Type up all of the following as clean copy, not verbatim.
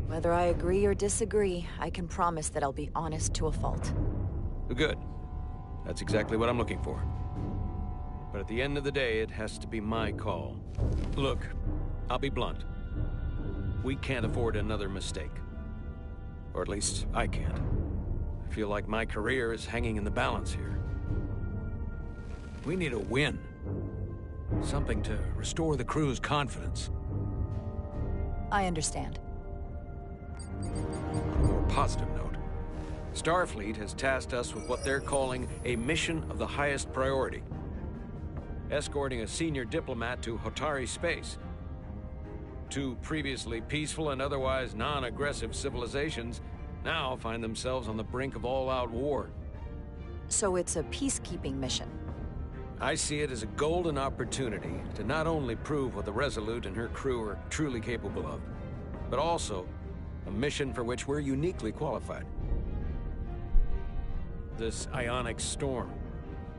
Whether I agree or disagree, I can promise that I'll be honest to a fault. Good. That's exactly what I'm looking for. But at the end of the day, it has to be my call. Look, I'll be blunt. We can't afford another mistake. Or at least, I can't. I feel like my career is hanging in the balance here. We need a win. Something to restore the crew's confidence. I understand. On a more positive note, Starfleet has tasked us with what they're calling a mission of the highest priority. Escorting a senior diplomat to Hotari space. Two previously peaceful and otherwise non-aggressive civilizations now find themselves on the brink of all-out war. So it's a peacekeeping mission. I see it as a golden opportunity to not only prove what the Resolute and her crew are truly capable of, but also a mission for which we're uniquely qualified. This ionic storm.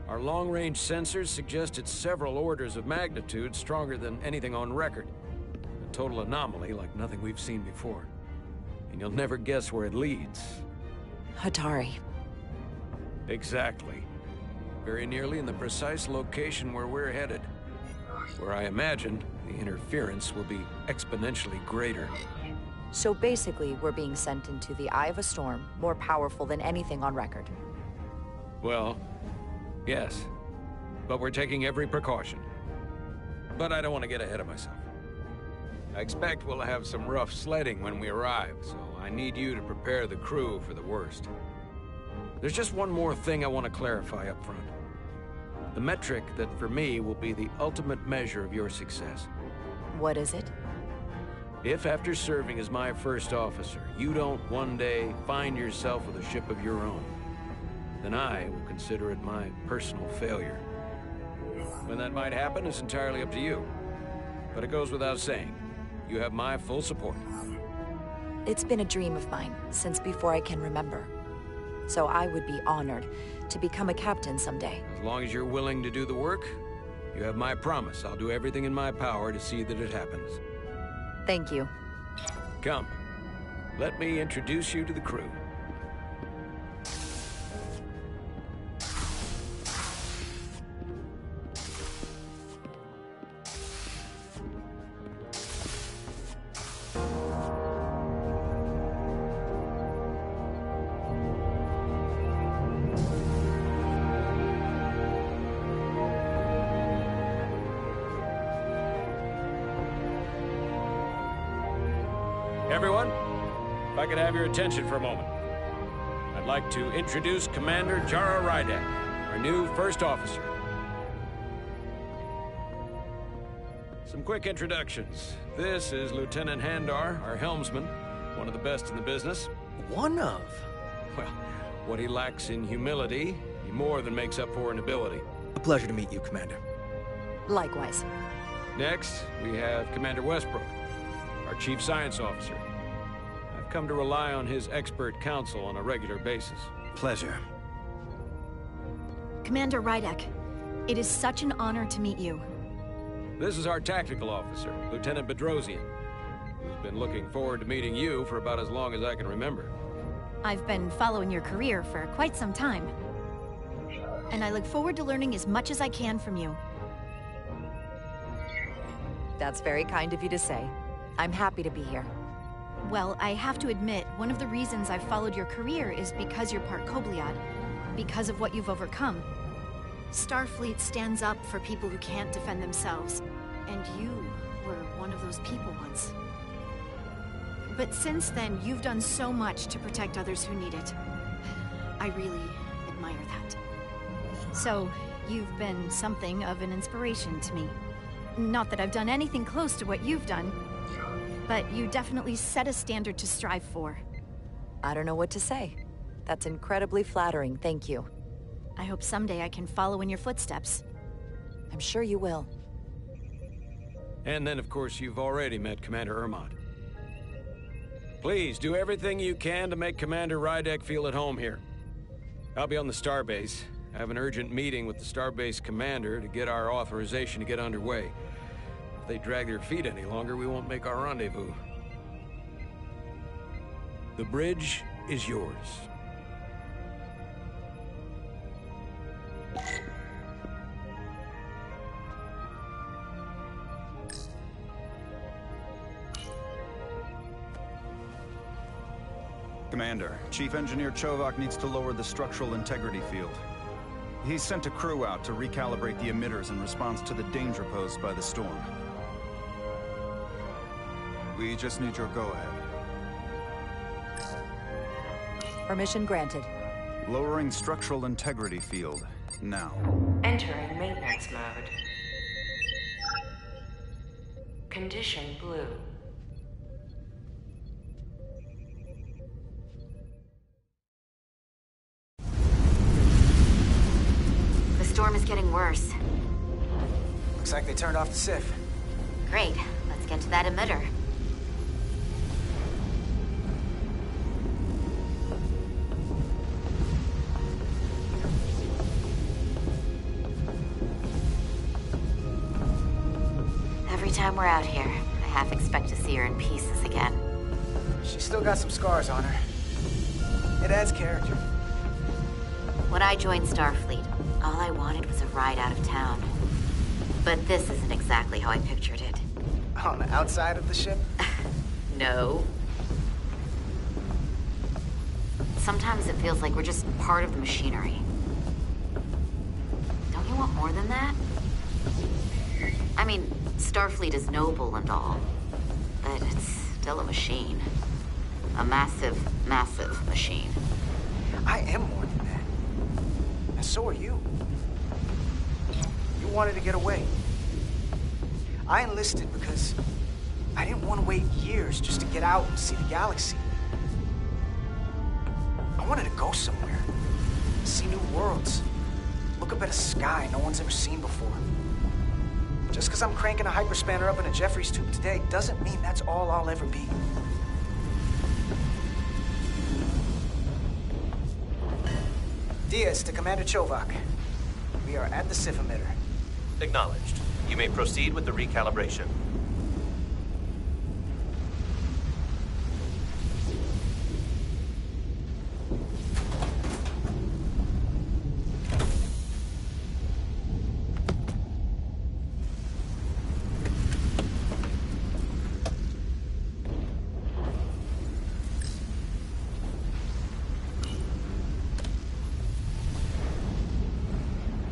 Our long-range sensors suggest it's several orders of magnitude stronger than anything on record. A total anomaly like nothing we've seen before. And you'll never guess where it leads. Hotari. Exactly. Very nearly in the precise location where we're headed. Where I imagine the interference will be exponentially greater. So basically, we're being sent into the eye of a storm, more powerful than anything on record. Well, yes. But we're taking every precaution. But I don't want to get ahead of myself. I expect we'll have some rough sledding when we arrive, so I need you to prepare the crew for the worst. There's just one more thing I want to clarify up front. The metric that, for me, will be the ultimate measure of your success. What is it? If after serving as my first officer, you don't one day find yourself with a ship of your own, then I will consider it my personal failure. When that might happen is entirely up to you. But it goes without saying, you have my full support. It's been a dream of mine since before I can remember. So I would be honored to become a captain someday. As long as you're willing to do the work, you have my promise. I'll do everything in my power to see that it happens. Thank you. Come, let me introduce you to the crew. Everyone, if I could have your attention for a moment. I'd like to introduce Commander Jara Rydek, our new first officer. Some quick introductions. This is Lieutenant Handar, our helmsman, one of the best in the business. One of? Well, what he lacks in humility, he more than makes up for in ability. A pleasure to meet you, Commander. Likewise. Next, we have Commander Westbrook, our Chief Science Officer. I've come to rely on his expert counsel on a regular basis. Pleasure. Commander Rydek, it is such an honor to meet you. This is our tactical officer, Lieutenant Bedrosian, who's been looking forward to meeting you for about as long as I can remember. I've been following your career for quite some time, and I look forward to learning as much as I can from you. That's very kind of you to say. I'm happy to be here. Well, I have to admit, one of the reasons I've followed your career is because you're part Kobliad, because of what you've overcome. Starfleet stands up for people who can't defend themselves, and you were one of those people once. But since then, you've done so much to protect others who need it. I really admire that. So, you've been something of an inspiration to me. Not that I've done anything close to what you've done, but you definitely set a standard to strive for. I don't know what to say. That's incredibly flattering, thank you. I hope someday I can follow in your footsteps. I'm sure you will. And then, of course, you've already met Commander Ermont. Please, do everything you can to make Commander Rydek feel at home here. I'll be on the starbase. I have an urgent meeting with the starbase commander to get our authorization to get underway. If they drag their feet any longer, we won't make our rendezvous. The bridge is yours. Commander, Chief Engineer Chovak needs to lower the structural integrity field. He's sent a crew out to recalibrate the emitters in response to the danger posed by the storm. We just need your go-ahead. Permission granted. Lowering structural integrity field, now. Entering maintenance mode. Condition blue. The storm is getting worse. Looks like they turned off the SIF. Great. Let's get to that emitter. Every time we're out here, I half expect to see her in pieces again. She's still got some scars on her. It adds character. When I joined Starfleet, all I wanted was a ride out of town. But this isn't exactly how I pictured it. On the outside of the ship? No. Sometimes it feels like we're just part of the machinery. Don't you want more than that? I mean, Starfleet is noble and all, but it's still a machine. A massive, massive machine. I am more than that. And so are you. You wanted to get away. I enlisted because I didn't want to wait years just to get out and see the galaxy. I wanted to go somewhere. See new worlds. Look up at a sky no one's ever seen before. Just because I'm cranking a hyperspanner up in a Jeffries tube today doesn't mean that's all I'll ever be. Diaz to Commander Chovak. We are at the SIF emitter. Acknowledged. You may proceed with the recalibration.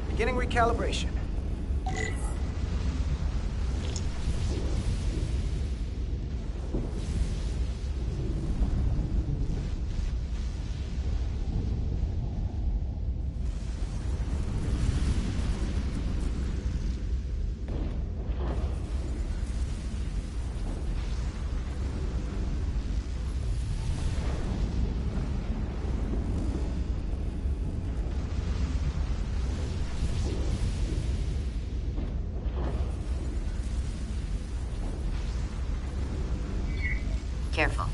Beginning recalibration. Careful.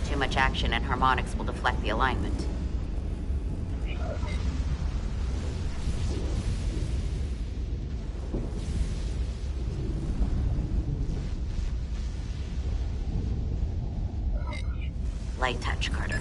Too much action and harmonics will deflect the alignment. Light touch, Carter.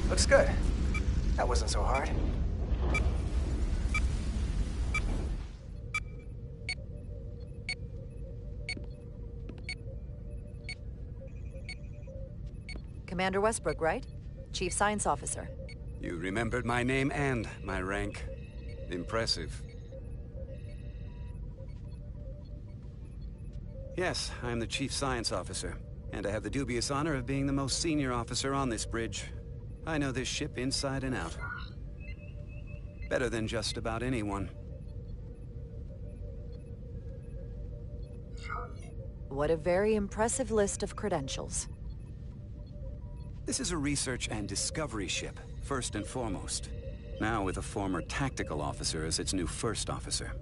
Looks good. That wasn't so hard. Commander Westbrook, right? Chief Science Officer. You remembered my name and my rank. Impressive. Yes, I'm the Chief Science Officer, and I have the dubious honor of being the most senior officer on this bridge. I know this ship inside and out. Better than just about anyone. What a very impressive list of credentials. This is a research and discovery ship, first and foremost. Now with a former tactical officer as its new first officer.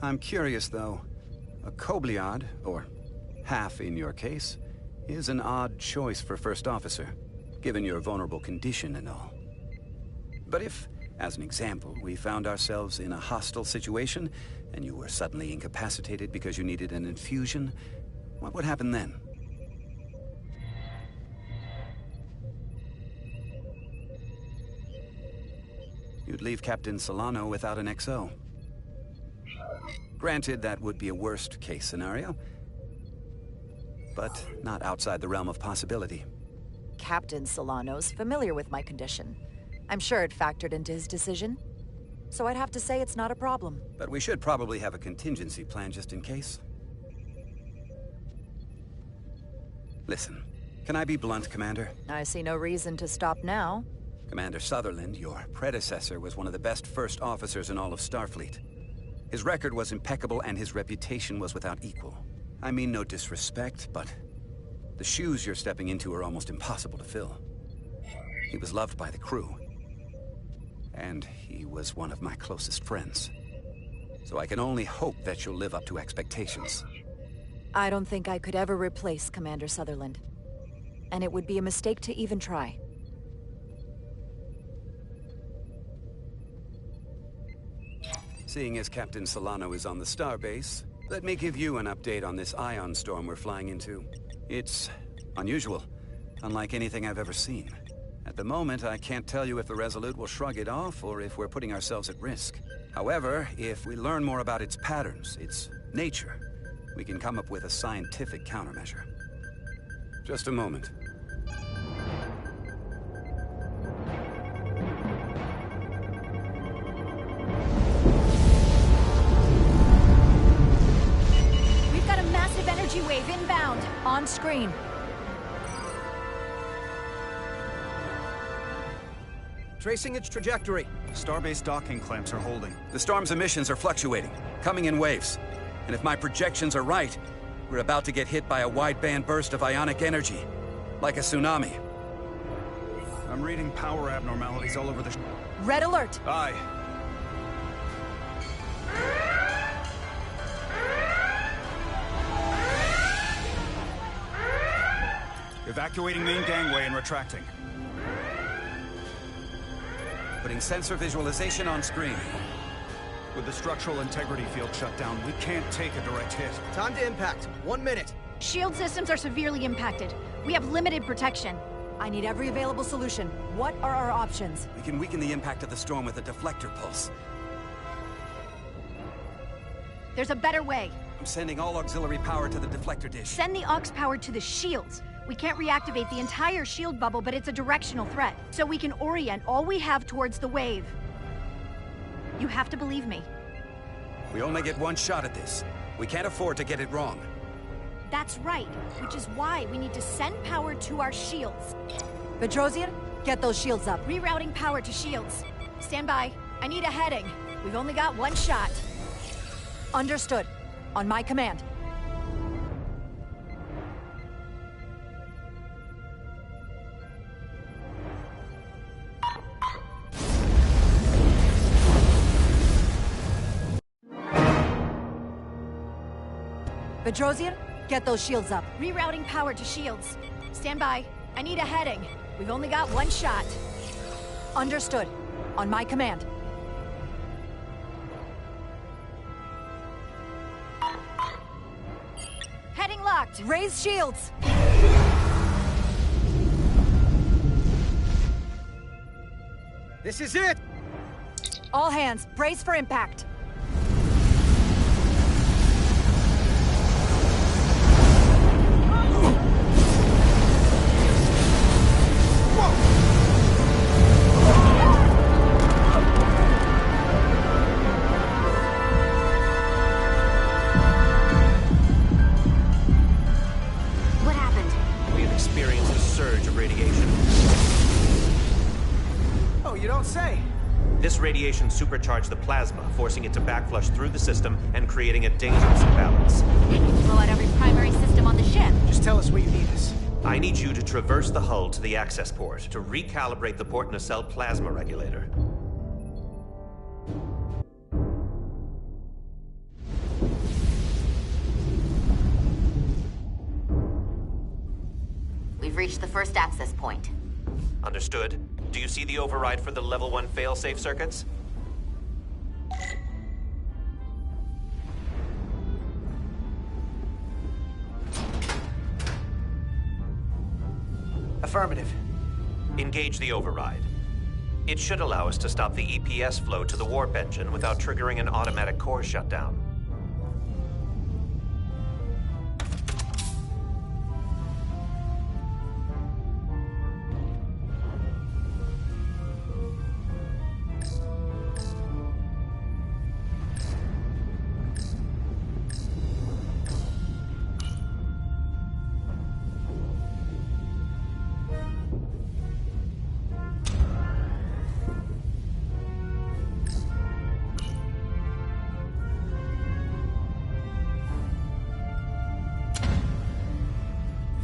I'm curious, though. A Kobliad, or half in your case, is an odd choice for first officer, given your vulnerable condition and all. But if, as an example, we found ourselves in a hostile situation, and you were suddenly incapacitated because you needed an infusion, what would happen then? You'd leave Captain Solano without an XO. Granted, that would be a worst-case scenario, but not outside the realm of possibility. Captain Solano's familiar with my condition. I'm sure it factored into his decision. So I'd have to say it's not a problem. But we should probably have a contingency plan just in case. Listen, can I be blunt, Commander? I see no reason to stop now. Commander Sutherland, your predecessor, was one of the best first officers in all of Starfleet. His record was impeccable and his reputation was without equal. I mean no disrespect, but the shoes you're stepping into are almost impossible to fill. He was loved by the crew. And he was one of my closest friends. So I can only hope that you'll live up to expectations. I don't think I could ever replace Commander Sutherland. And it would be a mistake to even try. Seeing as Captain Solano is on the starbase, let me give you an update on this ion storm we're flying into. It's unusual, unlike anything I've ever seen. At the moment, I can't tell you if the Resolute will shrug it off or if we're putting ourselves at risk. However, if we learn more about its patterns, its nature, we can come up with a scientific countermeasure. Just a moment. We've got a massive energy wave inbound. On screen. Tracing its trajectory. Starbase docking clamps are holding. The storm's emissions are fluctuating, coming in waves. And if my projections are right, we're about to get hit by a wideband burst of ionic energy. Like a tsunami. I'm reading power abnormalities all over the Red alert! Aye. Evacuating main gangway and retracting. Putting sensor visualization on screen. With the structural integrity field shut down, we can't take a direct hit. Time to impact. 1 minute. Shield systems are severely impacted. We have limited protection. I need every available solution. What are our options? We can weaken the impact of the storm with a deflector pulse. There's a better way. I'm sending all auxiliary power to the deflector dish. Send the aux power to the shields. We can't reactivate the entire shield bubble, but it's a directional threat. So we can orient all we have towards the wave. You have to believe me. We only get one shot at this. We can't afford to get it wrong. That's right, which is why we need to send power to our shields. Bedrosian, get those shields up. Rerouting power to shields. Stand by. I need a heading. We've only got one shot. Understood. On my command. Bedrosian, get those shields up. Rerouting power to shields. Stand by. I need a heading. We've only got one shot. Understood. On my command. Heading locked. Raise shields. This is it! All hands, brace for impact. What happened? We have experienced a surge of radiation. Oh, you don't say. This radiation supercharged the plasma, forcing it to backflush through the system and creating a dangerous imbalance. I need to blow out every primary system on the ship. Just tell us where you need us. I need you to traverse the hull to the access port to recalibrate the port nacelle plasma regulator. We've reached the first access point. Understood. Do you see the override for the level 1 failsafe circuits? Affirmative. Engage the override. It should allow us to stop the EPS flow to the warp engine without triggering an automatic core shutdown.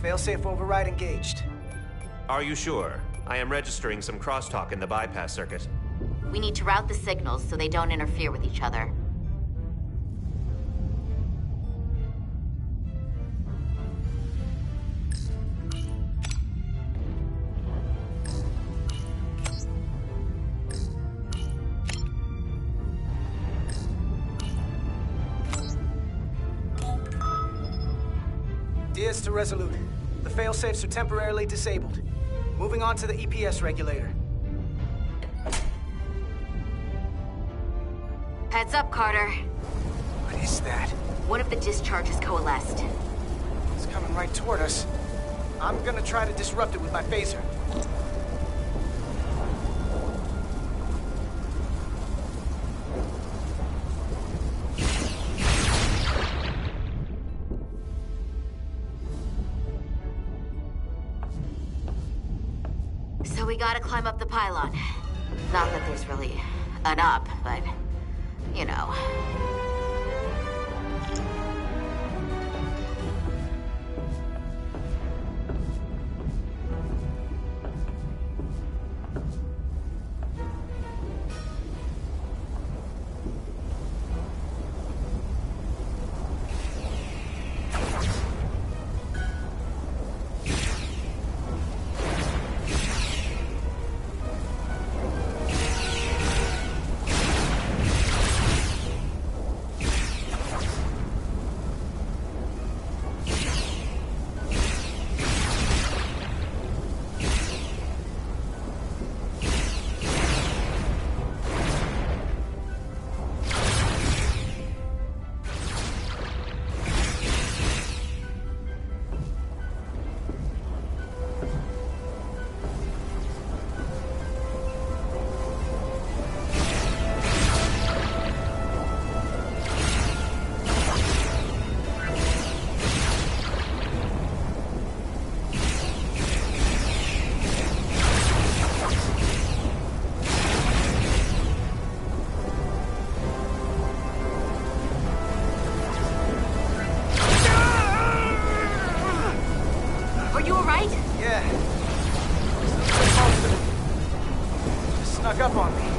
Failsafe override engaged. Are you sure? I am registering some crosstalk in the bypass circuit. We need to route the signals so they don't interfere with each other. Diaz to Resolute. The failsafes are temporarily disabled. Moving on to the EPS regulator. Heads up, Carter. What is that? One of the discharges coalesced. It's coming right toward us. I'm gonna try to disrupt it with my phaser. So we gotta climb up the pylon. Not that there's really an up, but, you know.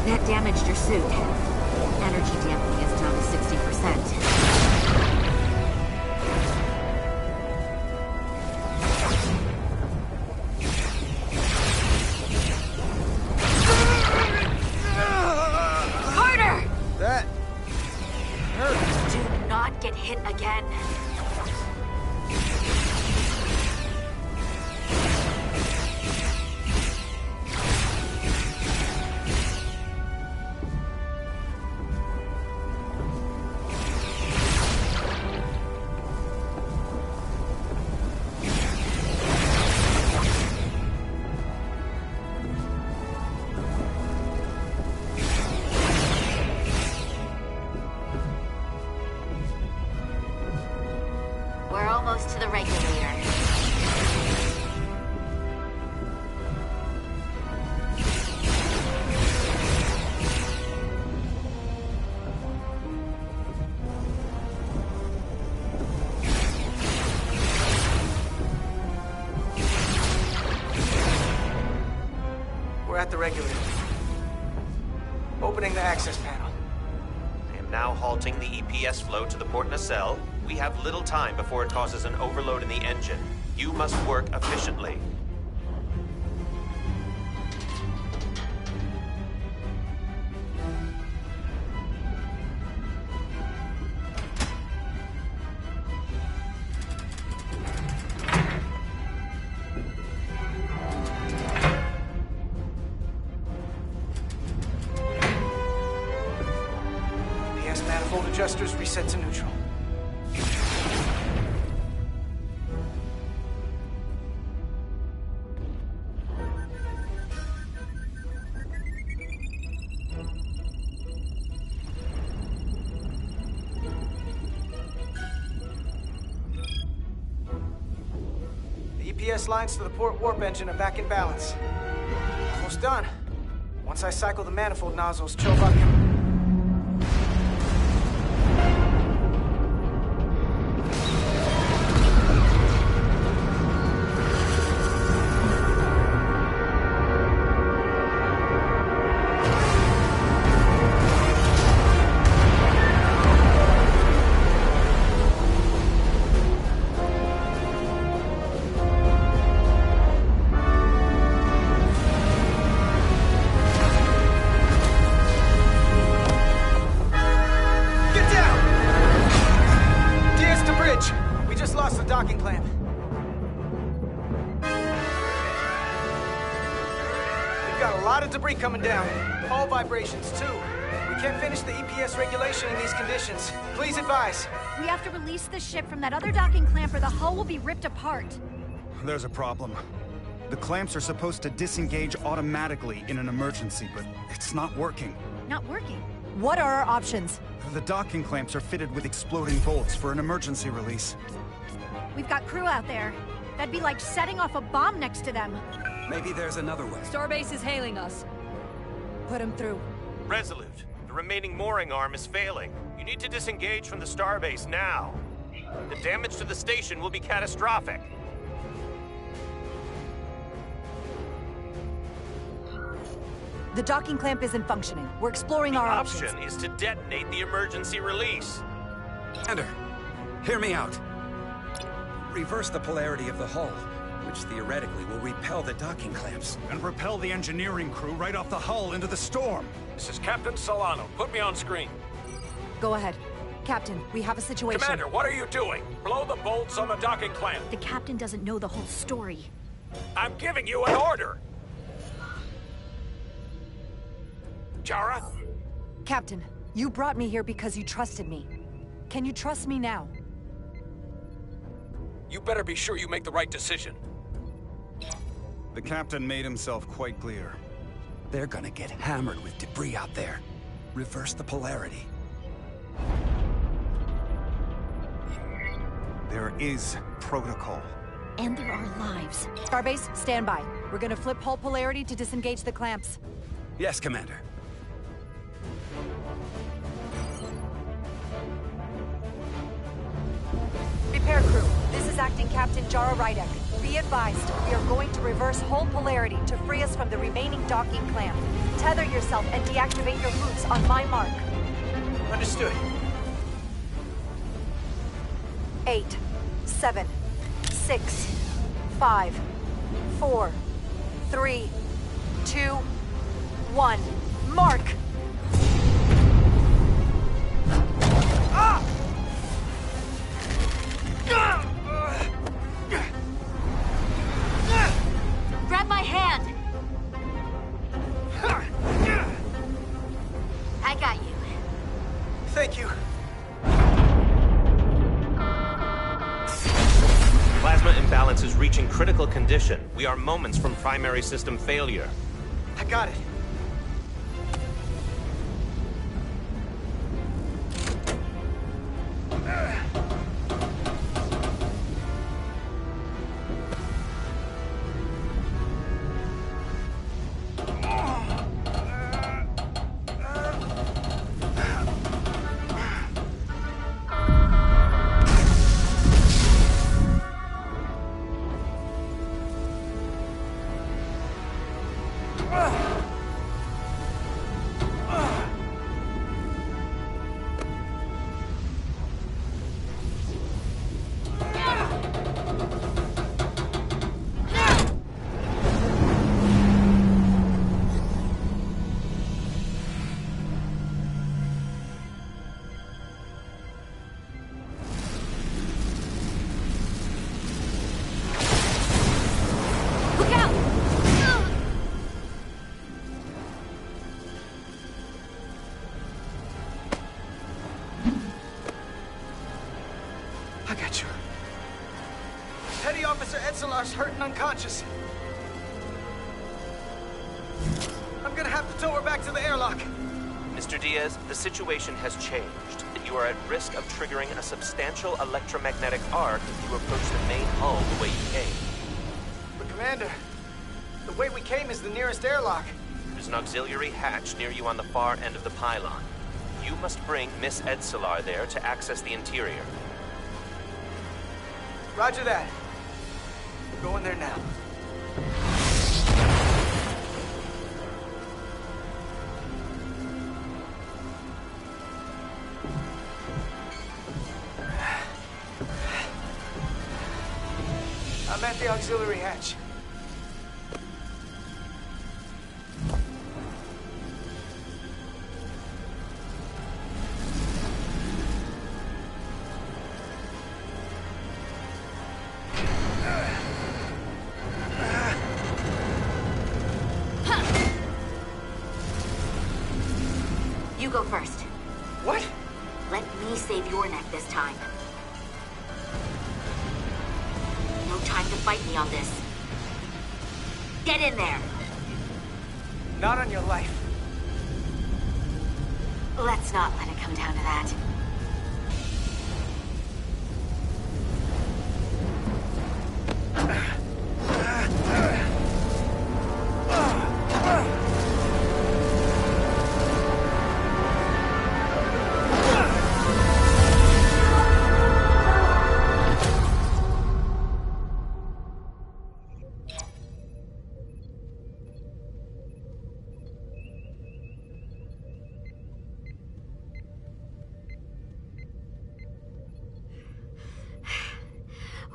That damaged your suit. Energy damping is down to 60%. Carter! That hurt. Do not get hit again. We're almost to the regulator. the regulator. Opening the access panel. I am now halting the EPS flow to the port nacelle. We have little time before it causes an overload in the engine. You must work efficiently. Manifold adjusters reset to neutral. The EPS lines to the port warp engine are back in balance. Almost done. Once I cycle the manifold nozzles, Chobot can... docking clamp. We've got a lot of debris coming down. Hull vibrations, too. We can't finish the EPS regulation in these conditions. Please advise. We have to release the ship from that other docking clamp or the hull will be ripped apart. There's a problem. The clamps are supposed to disengage automatically in an emergency, but it's not working. Not working? What are our options? The docking clamps are fitted with exploding bolts for an emergency release. We've got crew out there. That'd be like setting off a bomb next to them. Maybe there's another way. Starbase is hailing us. Put him through. Resolute, the remaining mooring arm is failing. You need to disengage from the starbase now. The damage to the station will be catastrophic. The docking clamp isn't functioning. We're exploring our options. The option is to detonate the emergency release. Commander, hear me out. Reverse the polarity of the hull, which theoretically will repel the docking clamps. And repel the engineering crew right off the hull into the storm. This is Captain Solano. Put me on screen. Go ahead. Captain, we have a situation. Commander, what are you doing? Blow the bolts on the docking clamp. The captain doesn't know the whole story. I'm giving you an order. Jara? Captain, you brought me here because you trusted me. Can you trust me now? You better be sure you make the right decision. The captain made himself quite clear. They're gonna get hammered with debris out there. Reverse the polarity. There is protocol. And there are lives. Starbase, stand by. We're gonna flip hull polarity to disengage the clamps. Yes, Commander. Repair crew, this is Acting Captain Jara Rydek. Be advised, we are going to reverse hull polarity to free us from the remaining docking clamp. Tether yourself and deactivate your boots on my mark. Understood. 8, 7, 6, 5, 4, 3, 2, 1. Mark! Grab my hand! I got you. Thank you. Plasma imbalance is reaching critical condition. We are moments from primary system failure. I got it. I got you. Petty Officer Edselar's hurt and unconscious. I'm gonna have to tow her back to the airlock. Mr. Diaz, the situation has changed. You are at risk of triggering a substantial electromagnetic arc if you approach the main hull the way you came. But Commander, the way we came is the nearest airlock. There's an auxiliary hatch near you on the far end of the pylon. You must bring Miss Edselar there to access the interior. Roger that. We're going there now. I'm at the auxiliary hatch. You go first. What? Let me save your neck this time. No time to fight me on this. Get in there. Not on your life. Let's not let it come down to that.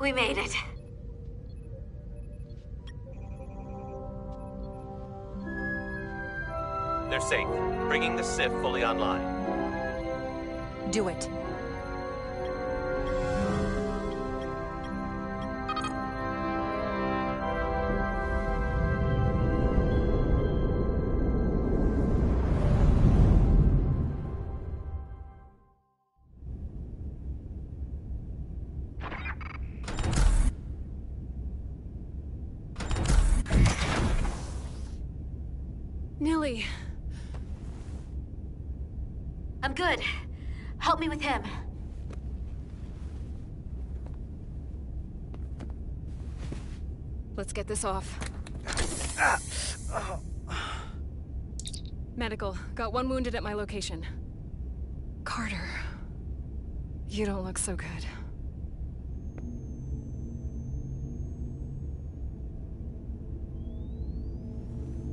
We made it. They're safe, bringing the SIF fully online. Do it. Nilly. I'm good. Help me with him. Let's get this off. Medical. Got one wounded at my location. Carter. You don't look so good.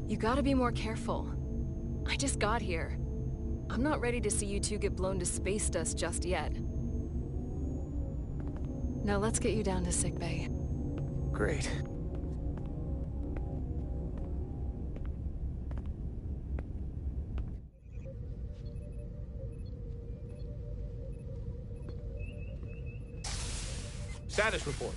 You gotta be more careful. I just got here. I'm not ready to see you two get blown to space dust just yet. Now let's get you down to sickbay. Great. Status report.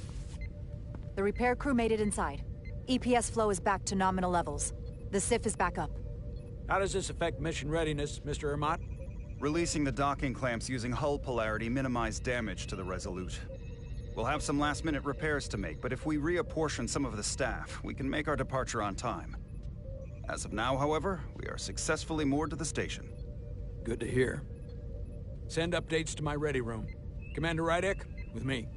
The repair crew made it inside. EPS flow is back to nominal levels. The SIF is back up. How does this affect mission readiness, Mr. Ermont? Releasing the docking clamps using hull polarity minimized damage to the Resolute. We'll have some last-minute repairs to make, but if we reapportion some of the staff, we can make our departure on time. As of now, however, we are successfully moored to the station. Good to hear. Send updates to my ready room. Commander Rydek, with me.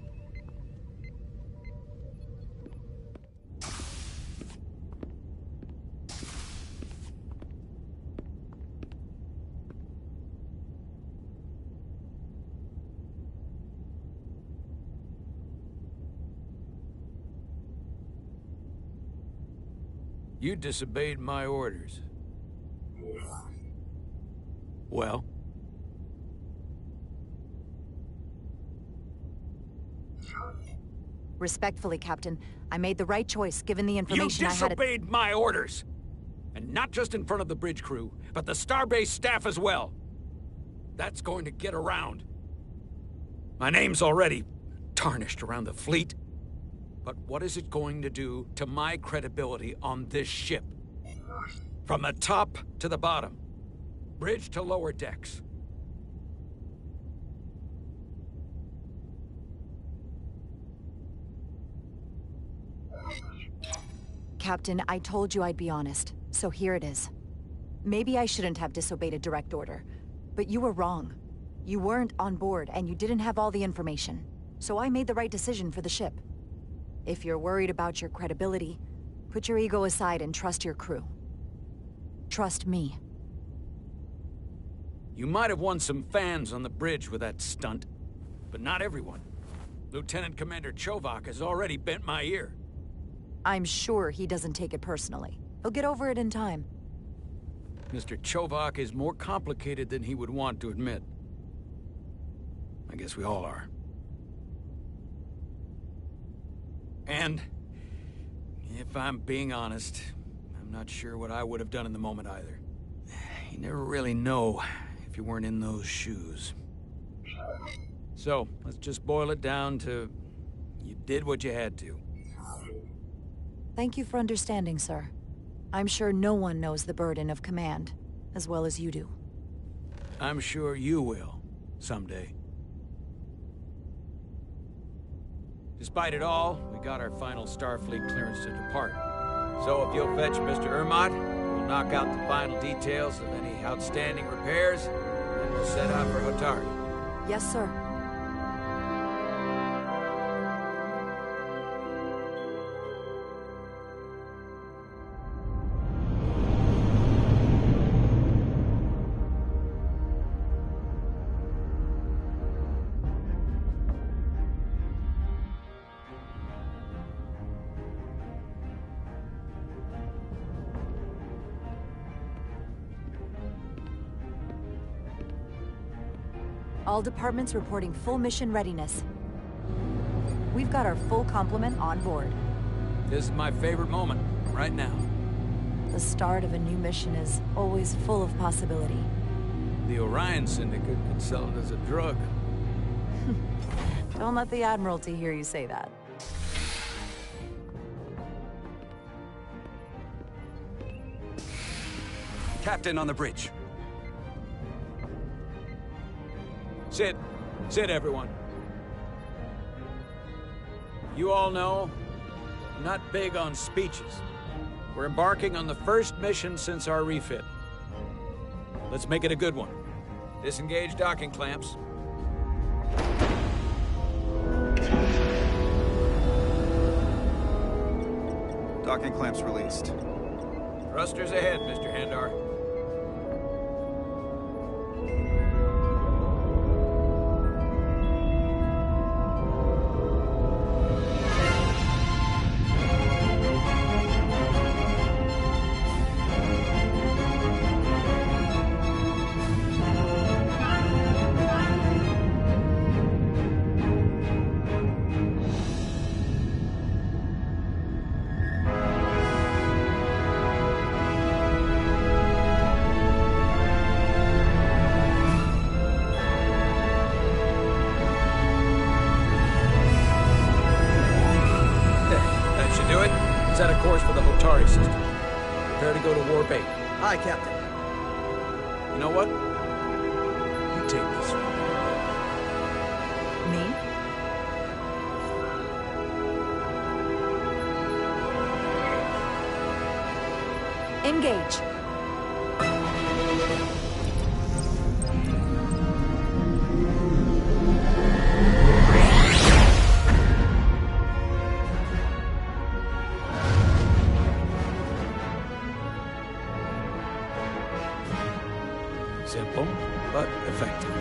You disobeyed my orders. Well? Respectfully, Captain, I made the right choice given the information I had. You disobeyed my orders! And not just in front of the bridge crew, but the Starbase staff as well. That's going to get around. My name's already tarnished around the fleet. But what is it going to do to my credibility on this ship? From the top to the bottom. Bridge to lower decks. Captain, I told you I'd be honest, so here it is. Maybe I shouldn't have disobeyed a direct order, but you were wrong. You weren't on board, and you didn't have all the information. So I made the right decision for the ship. If you're worried about your credibility, put your ego aside and trust your crew. Trust me. You might have won some fans on the bridge with that stunt, but not everyone. Lieutenant Commander Chovak has already bent my ear. I'm sure he doesn't take it personally. He'll get over it in time. Mr. Chovak is more complicated than he would want to admit. I guess we all are. And, if I'm being honest, I'm not sure what I would have done in the moment either. You never really know if you weren't in those shoes. So, let's just boil it down to, you did what you had to. Thank you for understanding, sir. I'm sure no one knows the burden of command as well as you do. I'm sure you will, someday. Despite it all, we got our final Starfleet clearance to depart. So if you'll fetch Mr. Ermot, we'll knock out the final details of any outstanding repairs, and we'll set out for Hotari. Yes, sir. All departments reporting full mission readiness. We've got our full complement on board. This is my favorite moment, right now. The start of a new mission is always full of possibility. The Orion Syndicate could sell it as a drug. Don't let the Admiralty hear you say that. Captain on the bridge. Sit. Sit, everyone. You all know, I'm not big on speeches. We're embarking on the first mission since our refit. Let's make it a good one. Disengage docking clamps. Docking clamps released. Thrusters ahead, Mr. Handar. Set a course for the Hotari system. Prepare to go to Warp 8. Aye, Captain. You know what? You take this one. Me? Engage. Simple, but effective.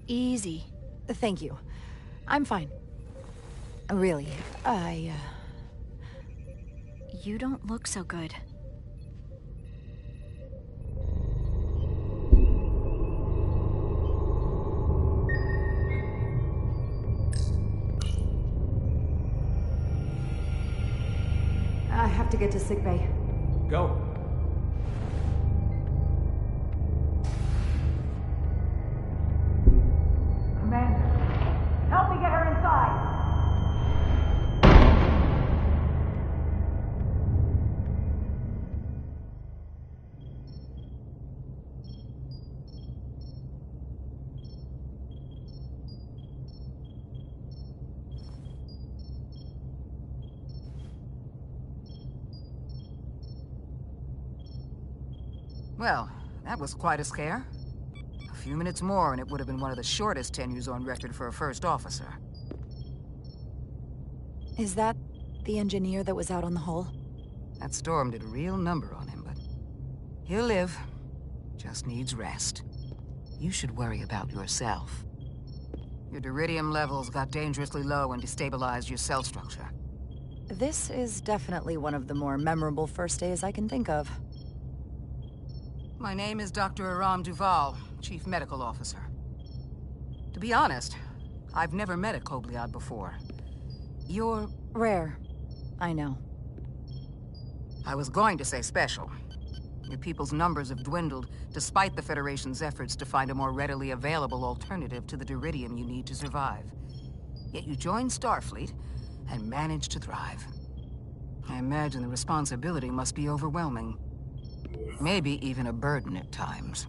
Easy. Thank you. I'm fine. Really, You don't look so good. to get to sickbay. Go. Commander, help me get her inside! Well, that was quite a scare. A few minutes more and it would have been one of the shortest tenures on record for a first officer. Is that the engineer that was out on the hull? That storm did a real number on him, but he'll live. Just needs rest. You should worry about yourself. Your deridium levels got dangerously low and destabilized your cell structure. This is definitely one of the more memorable first days I can think of. My name is Dr. Aram Duval, Chief Medical Officer. To be honest, I've never met a Kobliad before. You're... Rare. I know. I was going to say special. Your people's numbers have dwindled, despite the Federation's efforts to find a more readily available alternative to the deridium you need to survive. Yet you joined Starfleet, and managed to thrive. I imagine the responsibility must be overwhelming. Maybe even a burden at times.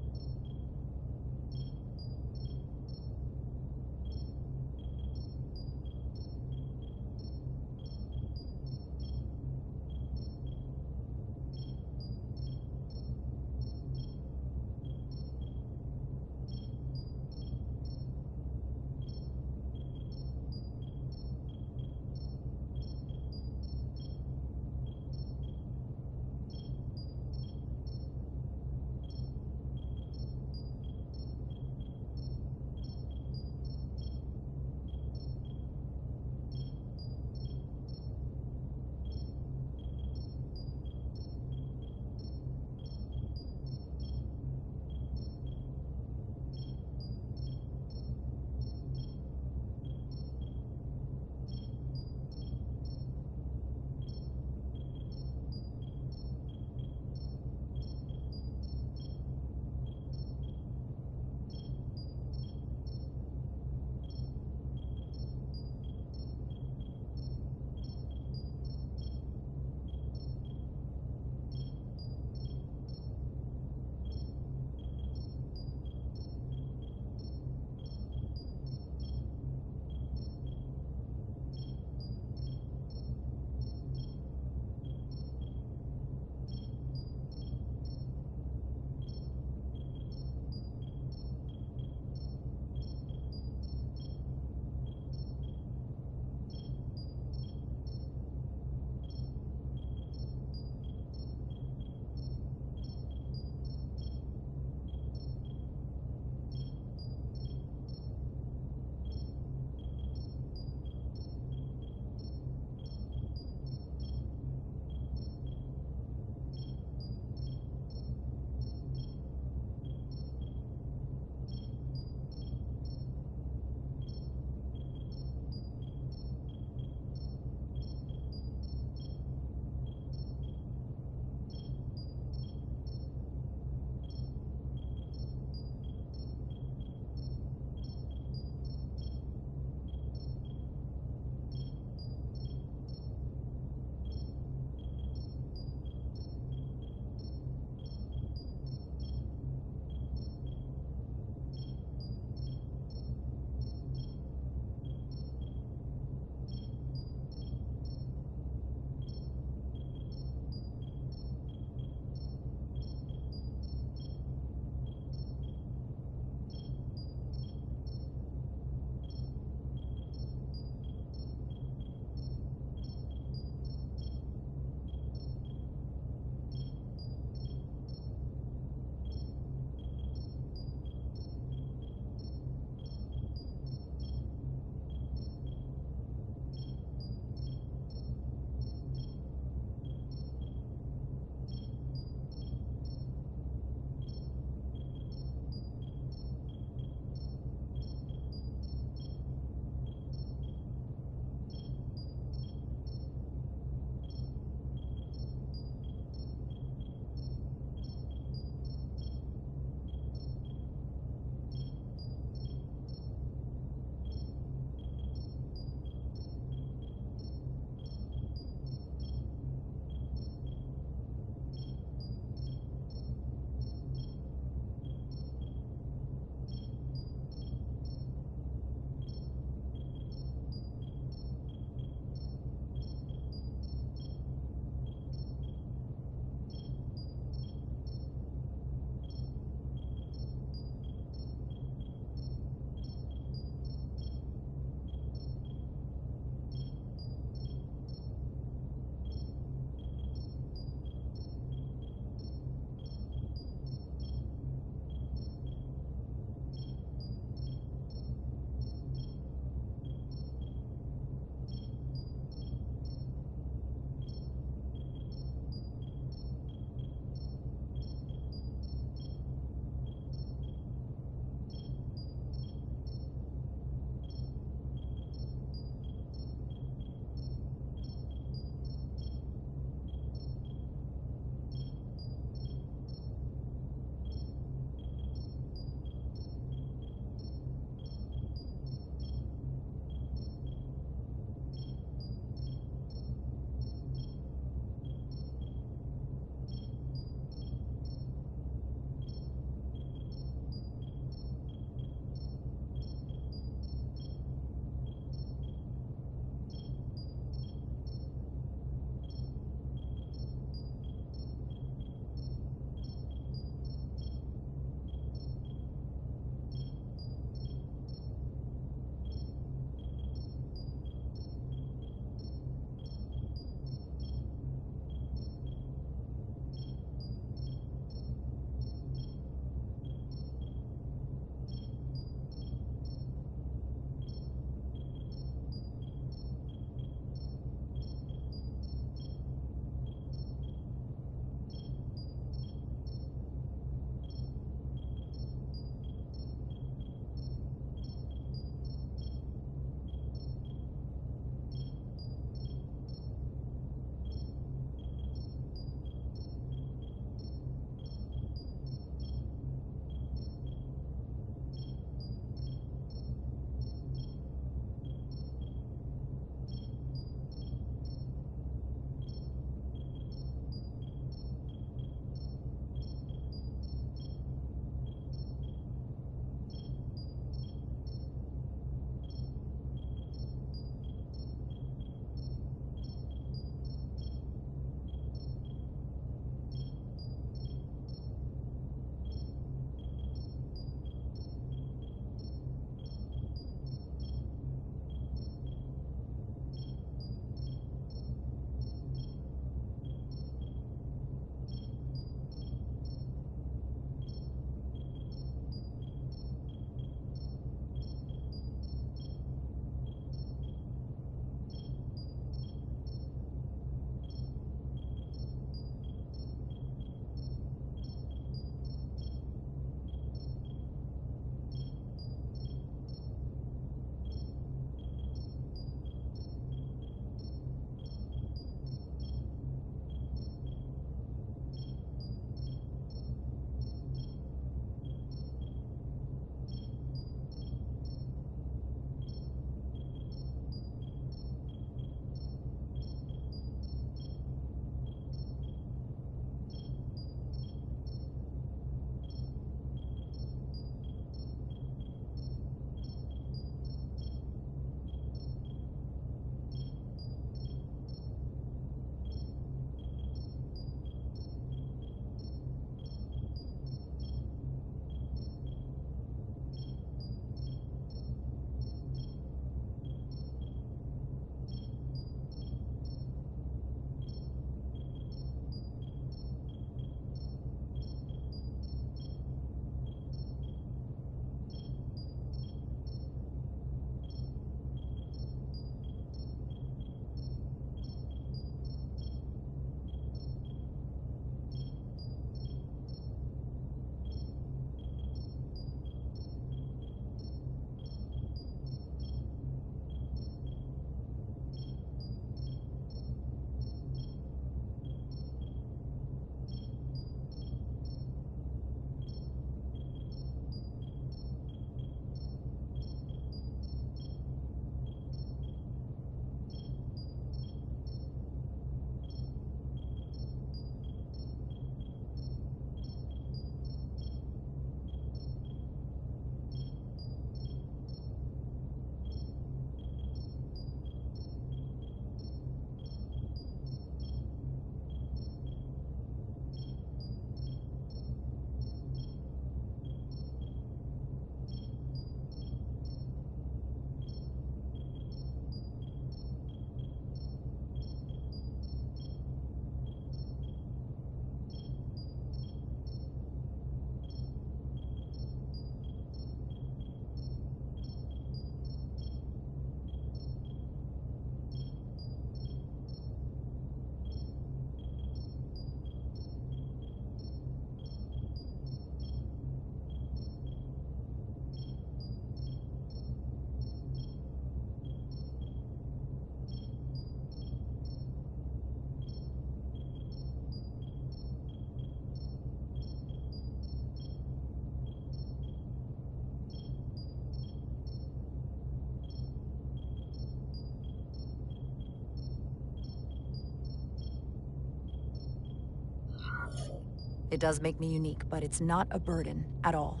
It does make me unique, but it's not a burden at all.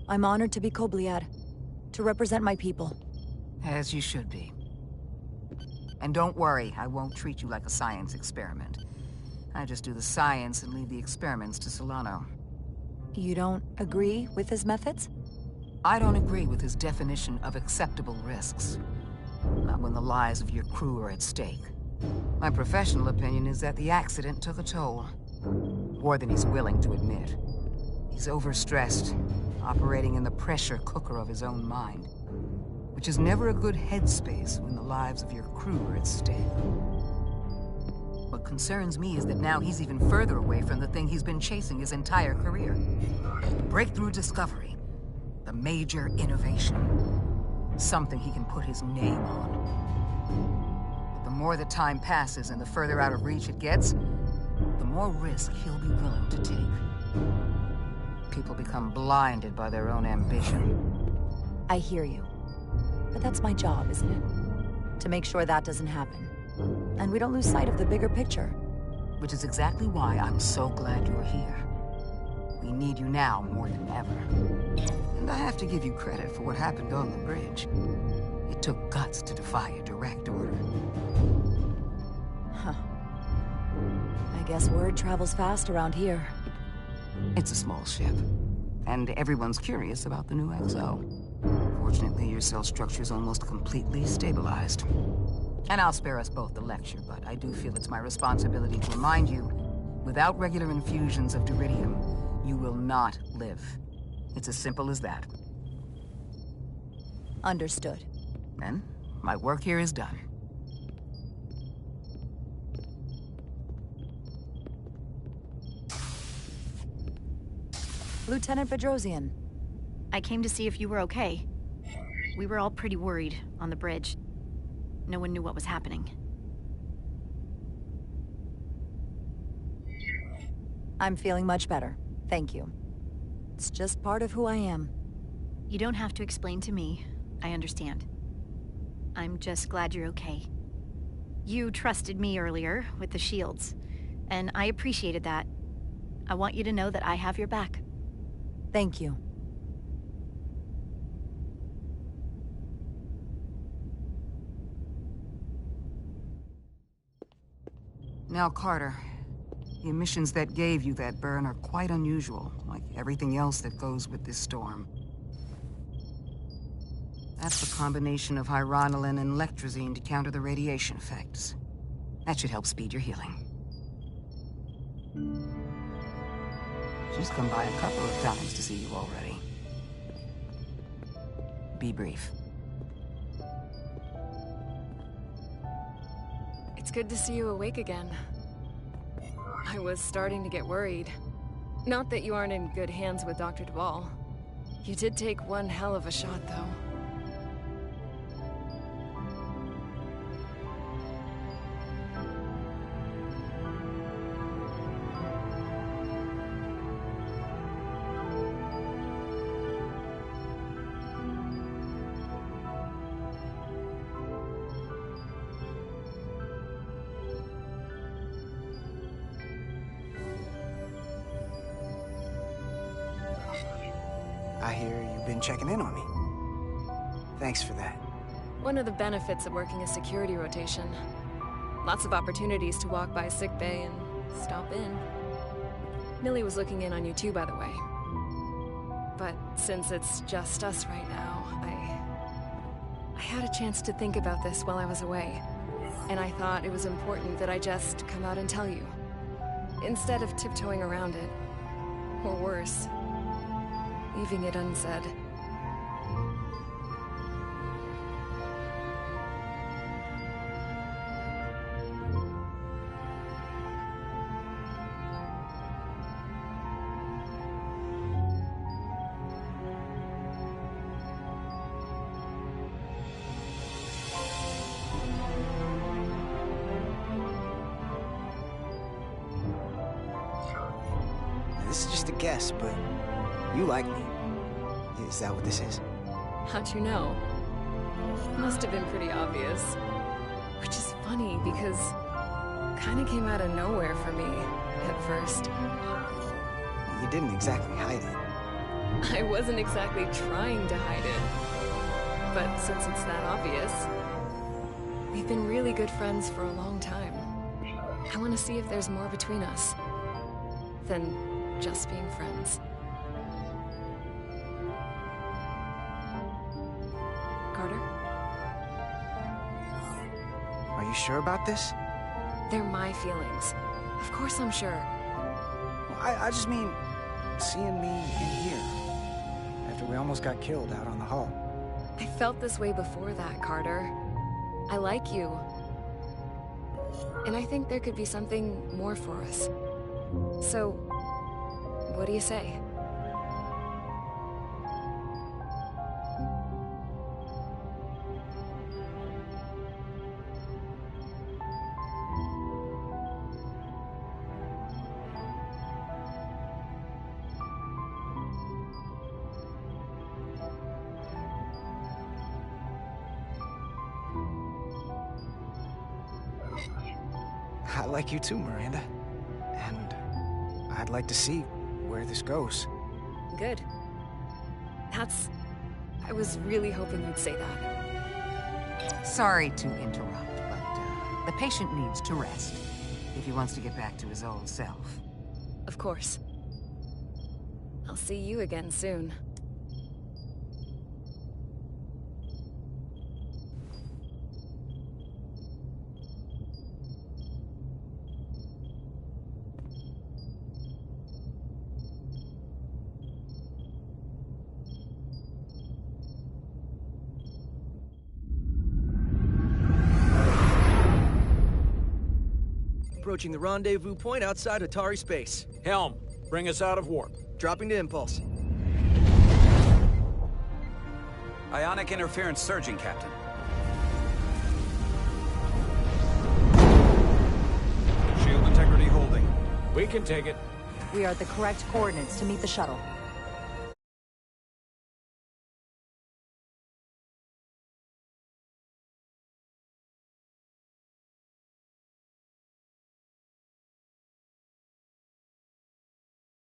I'm honored to be Kobliad, to represent my people. As you should be. And don't worry, I won't treat you like a science experiment. I just do the science and leave the experiments to Solano. You don't agree with his methods? I don't agree with his definition of acceptable risks. Not when the lives of your crew are at stake. My professional opinion is that the accident took a toll. More than he's willing to admit. He's overstressed, operating in the pressure cooker of his own mind. Which is never a good headspace when the lives of your crew are at stake. What concerns me is that now he's even further away from the thing he's been chasing his entire career. Breakthrough discovery. The major innovation. Something he can put his name on. But the more the time passes and the further out of reach it gets, the more risk he'll be willing to take. People become blinded by their own ambition. I hear you. But that's my job, isn't it? To make sure that doesn't happen. And we don't lose sight of the bigger picture. Which is exactly why I'm so glad you're here. We need you now more than ever. And I have to give you credit for what happened on the bridge. It took guts to defy a direct order. Huh. I guess word travels fast around here. It's a small ship. And everyone's curious about the new XO. Fortunately, your cell structure's almost completely stabilized. And I'll spare us both the lecture, but I do feel it's my responsibility to remind you, without regular infusions of Duridium, you will not live. It's as simple as that. Understood. Then, my work here is done. Lieutenant Bedrosian. I came to see if you were okay. We were all pretty worried on the bridge. No one knew what was happening. I'm feeling much better. Thank you. It's just part of who I am. You don't have to explain to me. I understand. I'm just glad you're okay. You trusted me earlier with the shields, and I appreciated that. I want you to know that I have your back. Thank you. Now, Carter, the emissions that gave you that burn are quite unusual, like everything else that goes with this storm. That's the combination of hyronolin and lectrazine to counter the radiation effects. That should help speed your healing. She's come by a couple of times to see you already. Be brief. It's good to see you awake again. I was starting to get worried. Not that you aren't in good hands with Dr. Duvall. You did take one hell of a shot, though. I hear you've been checking in on me. Thanks for that. One of the benefits of working a security rotation. Lots of opportunities to walk by sickbay and stop in. Millie was looking in on you too, by the way. But since it's just us right now, I had a chance to think about this while I was away. And I thought it was important that I just come out and tell you. Instead of tiptoeing around it. Or worse, leaving it unsaid. This is just a guess, but you like me. Is that what this is? How'd you know? Must have been pretty obvious. Which is funny, because kinda came out of nowhere for me, at first. you didn't exactly hide it. I wasn't exactly trying to hide it. But since it's that obvious, we've been really good friends for a long time. I want to see if there's more between us than just being friends. Carter? Are you sure about this? They're my feelings. Of course I'm sure. Well, I just mean, seeing me in here, after we almost got killed out on the hull. I felt this way before that, Carter. I like you. And I think there could be something more for us. So, what do you say? I like you too, Miranda. And I'd like to see where this goes. Good. I was really hoping you'd say that. Sorry to interrupt, but the patient needs to rest if he wants to get back to his old self. Of course. I'll see you again soon. Approaching the rendezvous point outside Atari space. Helm, bring us out of warp. Dropping to impulse. Ionic interference surging, Captain. Shield integrity holding. We can take it. We are at the correct coordinates to meet the shuttle.